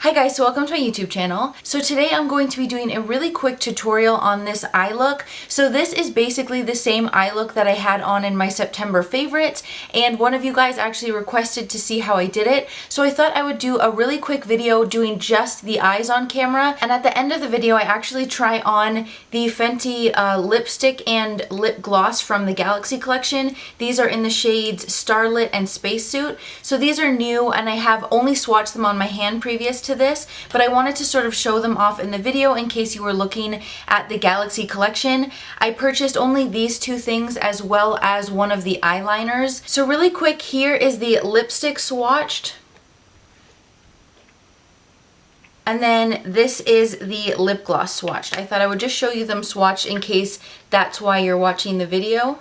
Hi guys, so welcome to my YouTube channel. So today I'm going to be doing a really quick tutorial on this eye look. So this is basically the same eye look that I had on in my September favorites, and one of you guys actually requested to see how I did it. So I thought I would do a really quick video doing just the eyes on camera, and at the end of the video I actually try on the Fenty lipstick and lip gloss from the Galaxy collection. These are in the shades Starlit and Spacesuit. So these are new and I have only swatched them on my hand previous to this, but I wanted to sort of show them off in the video in case you were looking at the Galaxy collection. I purchased only these two things as well as one of the eyeliners. So really quick, here is the lipstick swatched. And then this is the lip gloss swatched. I thought I would just show you them swatched in case that's why you're watching the video.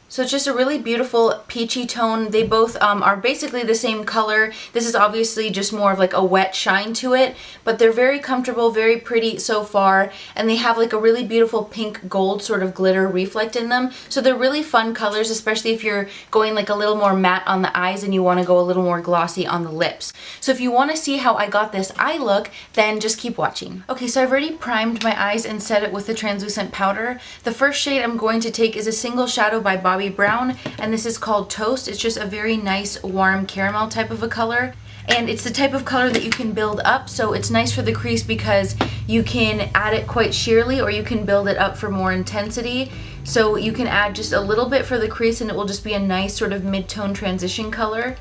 So it's just a really beautiful peachy tone. They both are basically the same color. This is obviously just more of like a wet shine to it, but they're very comfortable, very pretty so far, and they have like a really beautiful pink gold sort of glitter reflect in them. So they're really fun colors, especially if you're going like a little more matte on the eyes and you want to go a little more glossy on the lips. So if you want to see how I got this eye look, then just keep watching. Okay, so I've already primed my eyes and set it with the translucent powder. The first shade I'm going to take is a single shadow by Bobbi Brown, and this is called Toast. It's just a very nice warm caramel type of a color, and it's the type of color that you can build up, so it's nice for the crease because you can add it quite sheerly or you can build it up for more intensity. So you can add just a little bit for the crease and it will just be a nice sort of mid-tone transition color.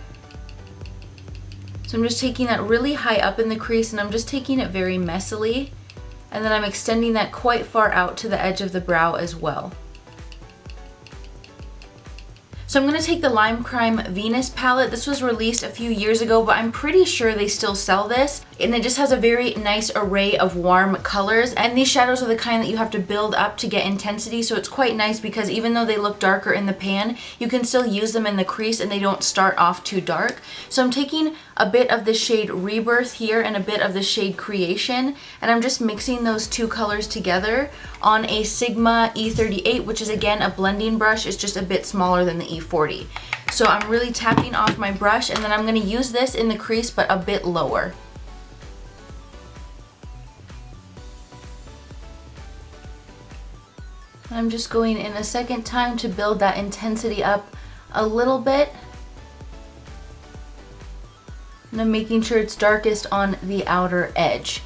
So I'm just taking that really high up in the crease and I'm just taking it very messily, and then I'm extending that quite far out to the edge of the brow as well. So I'm going to take the Lime Crime Venus palette. This was released a few years ago, but I'm pretty sure they still sell this. And it just has a very nice array of warm colors. And these shadows are the kind that you have to build up to get intensity. So it's quite nice because even though they look darker in the pan, you can still use them in the crease and they don't start off too dark. So I'm taking a bit of the shade Rebirth here and a bit of the shade Creation. And I'm just mixing those two colors together on a Sigma E38, which is again a blending brush. It's just a bit smaller than the E40. So I'm really tapping off my brush and then I'm going to use this in the crease but a bit lower. I'm just going in a second time to build that intensity up a little bit. And I'm making sure it's darkest on the outer edge.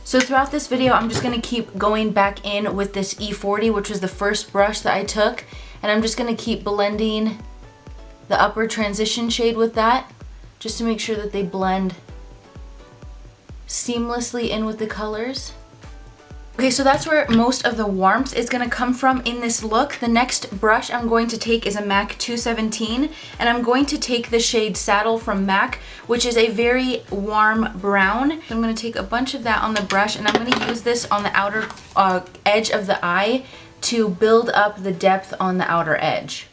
So throughout this video, I'm just going to keep going back in with this E40, which was the first brush that I took. And I'm just going to keep blending the upper transition shade with that, just to make sure that they blend seamlessly in with the colors. Okay, so that's where most of the warmth is going to come from in this look. The next brush I'm going to take is a MAC 217, and I'm going to take the shade Saddle from MAC, which is a very warm brown. I'm going to take a bunch of that on the brush, and I'm going to use this on the outer edge of the eye to build up the depth on the outer edge.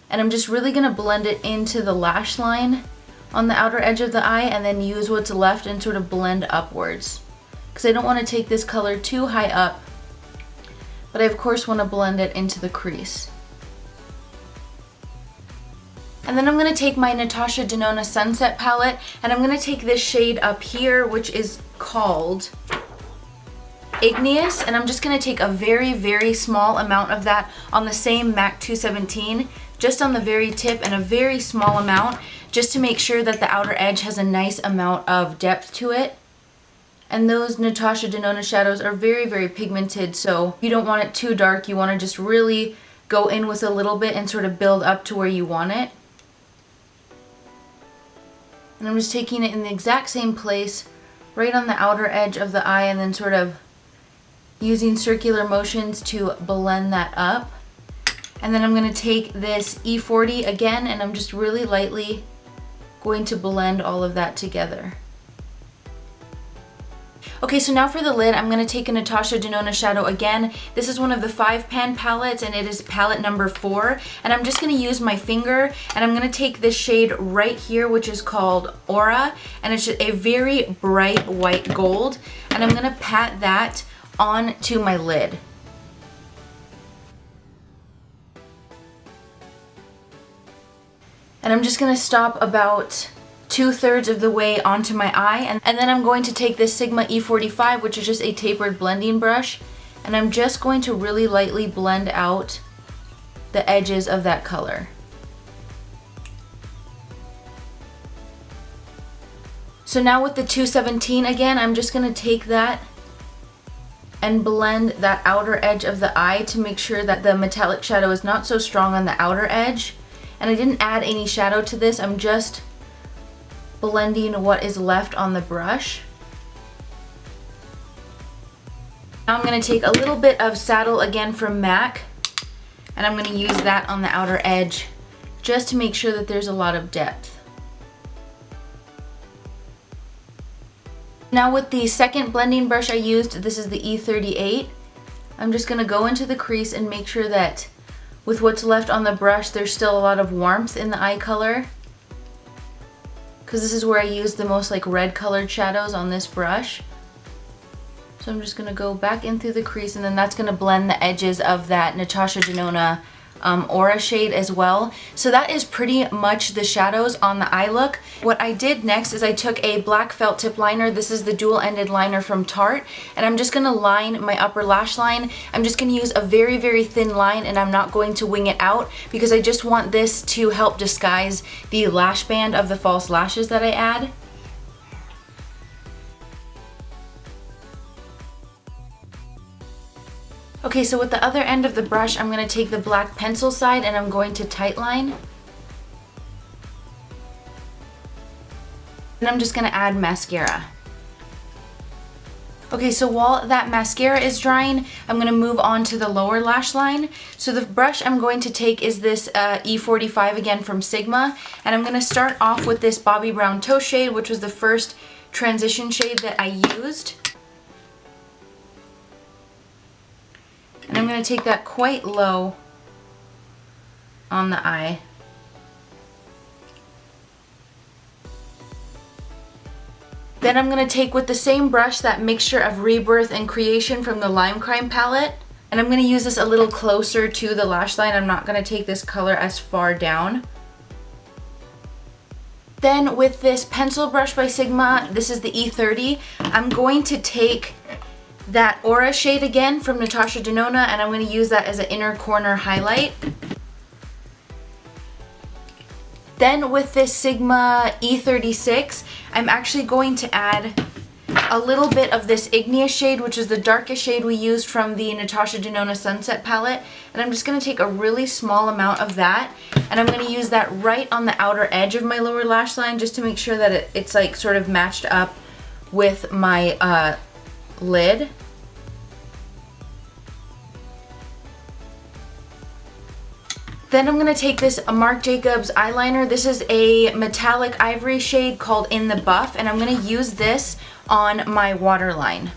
And I'm just really going to blend it into the lash line on the outer edge of the eye and then use what's left and sort of blend upwards. Because I don't want to take this color too high up, but I of course want to blend it into the crease. And then I'm going to take my Natasha Denona Sunset palette and I'm going to take this shade up here, which is called Igneous, and I'm just going to take a very, very small amount of that on the same MAC 217, just on the very tip, and a very small amount just to make sure that the outer edge has a nice amount of depth to it. And those Natasha Denona shadows are very, very pigmented, so you don't want it too dark. You want to just really go in with a little bit and sort of build up to where you want it. And I'm just taking it in the exact same place, right on the outer edge of the eye, and then sort of using circular motions to blend that up. And then I'm going to take this E40 again, and I'm just really lightly going to blend all of that together. Okay, so now for the lid, I'm going to take a Natasha Denona shadow again. This is one of the 5-pan palettes, and it is palette number 4. And I'm just going to use my finger, and I'm going to take this shade right here, which is called Aura, and it's just a very bright white gold. And I'm going to pat that onto my lid. And I'm just gonna stop about 2/3 of the way onto my eye, and then I'm going to take this Sigma E45, which is just a tapered blending brush, and I'm just going to really lightly blend out the edges of that color. So now with the 217 again, I'm just gonna take that and blend that outer edge of the eye to make sure that the metallic shadow is not so strong on the outer edge. And I didn't add any shadow to this, I'm just blending what is left on the brush. Now I'm going to take a little bit of Saddle again from MAC, and I'm going to use that on the outer edge just to make sure that there's a lot of depth. Now with the second blending brush I used, this is the E38, I'm just going to go into the crease and make sure that with what's left on the brush there's still a lot of warmth in the eye color, because this is where I use the most like red colored shadows on this brush. So I'm just going to go back in through the crease, and then that's going to blend the edges of that Natasha Denona Aura shade as well. So that is pretty much the shadows on the eye look. What I did next is I took a black felt tip liner. This is the dual-ended liner from Tarte, and I'm just going to line my upper lash line. I'm just going to use a very, very thin line, and I'm not going to wing it out because I just want this to help disguise the lash band of the false lashes that I add. Okay, so with the other end of the brush, I'm going to take the black pencil side and I'm going to tightline. And I'm just going to add mascara. Okay, so while that mascara is drying, I'm going to move on to the lower lash line. So the brush I'm going to take is this E45 again from Sigma. And I'm going to start off with this Bobby Brown Toast shade, which was the first transition shade that I used. And I'm going to take that quite low on the eye. Then I'm going to take with the same brush that mixture of Rebirth and Creation from the Lime Crime palette. And I'm going to use this a little closer to the lash line. I'm not going to take this color as far down. Then with this pencil brush by Sigma, this is the E30, I'm going to take that Aura shade again from Natasha Denona, and I'm going to use that as an inner corner highlight. Then with this Sigma E36, I'm actually going to add a little bit of this Igneous shade, which is the darkest shade we used from the Natasha Denona Sunset palette. And I'm just going to take a really small amount of that, and I'm going to use that right on the outer edge of my lower lash line just to make sure that it's like sort of matched up with my lid. Then I'm going to take this Marc Jacobs eyeliner. This is a metallic ivory shade called In the Buff, and I'm going to use this on my waterline.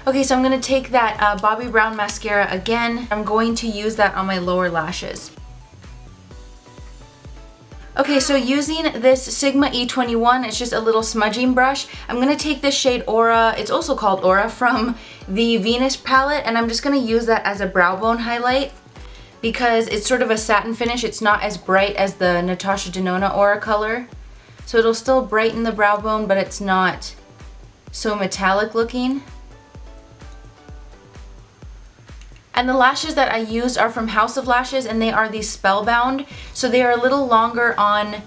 Okay, so I'm going to take that Bobbi Brown mascara again. I'm going to use that on my lower lashes. Okay, so using this Sigma E21, it's just a little smudging brush. I'm going to take this shade Aura, it's also called Aura, from the Venus palette, and I'm just going to use that as a brow bone highlight because it's sort of a satin finish. It's not as bright as the Natasha Denona Aura color. So it'll still brighten the brow bone, but it's not so metallic looking. And the lashes that I used are from House of Lashes, and they are the Spellbound. So they are a little longer on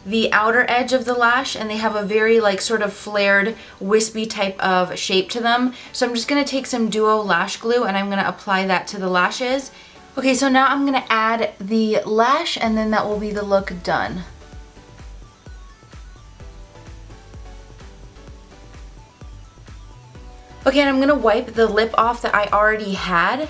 the outer edge of the lash, and they have a very like sort of flared, wispy type of shape to them. So I'm just going to take some Duo Lash Glue and I'm going to apply that to the lashes. Okay, so now I'm going to add the lash, and then that will be the look done. Okay, and I'm going to wipe the lip off that I already had.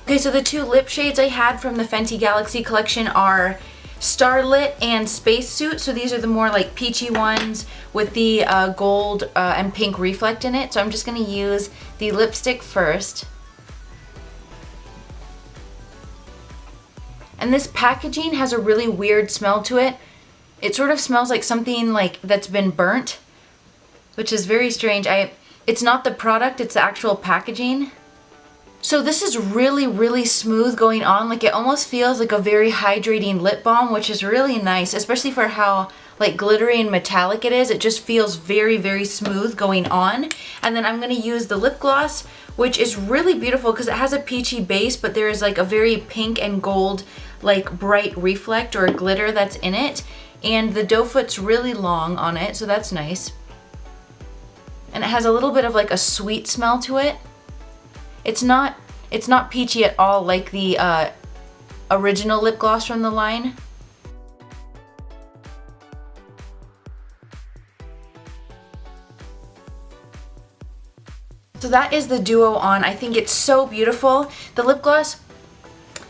Okay, so the two lip shades I had from the Fenty Galaxy collection are Starlit and Spacesuit. So these are the more like peachy ones with the gold and pink reflect in it. So I'm just going to use the lipstick first. And this packaging has a really weird smell to it. It sort of smells like something like that's been burnt, which is very strange. It's not the product, it's the actual packaging. So this is really, really smooth going on. Like it almost feels like a very hydrating lip balm, which is really nice, especially for how like glittery and metallic it is. It just feels very, very smooth going on. And then I'm gonna use the lip gloss, which is really beautiful because it has a peachy base, but there is like a very pink and gold, like bright reflect or glitter that's in it. And the doe foot's really long on it, so that's nice. And it has a little bit of like a sweet smell to it. It's not peachy at all like the original lip gloss from the line. So that is the duo on. I think it's so beautiful. The lip gloss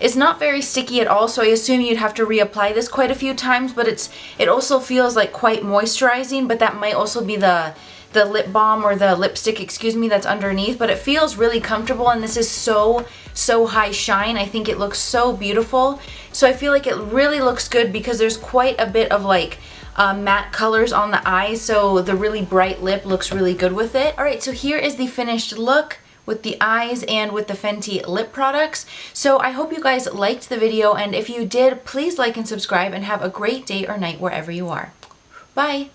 is not very sticky at all, so I assume you'd have to reapply this quite a few times, but it also feels like quite moisturizing, but that might also be the lip balm or the lipstick, excuse me, that's underneath, but it feels really comfortable, and this is so high shine. I think it looks so beautiful. So I feel like it really looks good because there's quite a bit of like matte colors on the eyes, so the really bright lip looks really good with it. Alright, so here is the finished look with the eyes and with the Fenty lip products. So I hope you guys liked the video, and if you did, please like and subscribe, and have a great day or night wherever you are. Bye!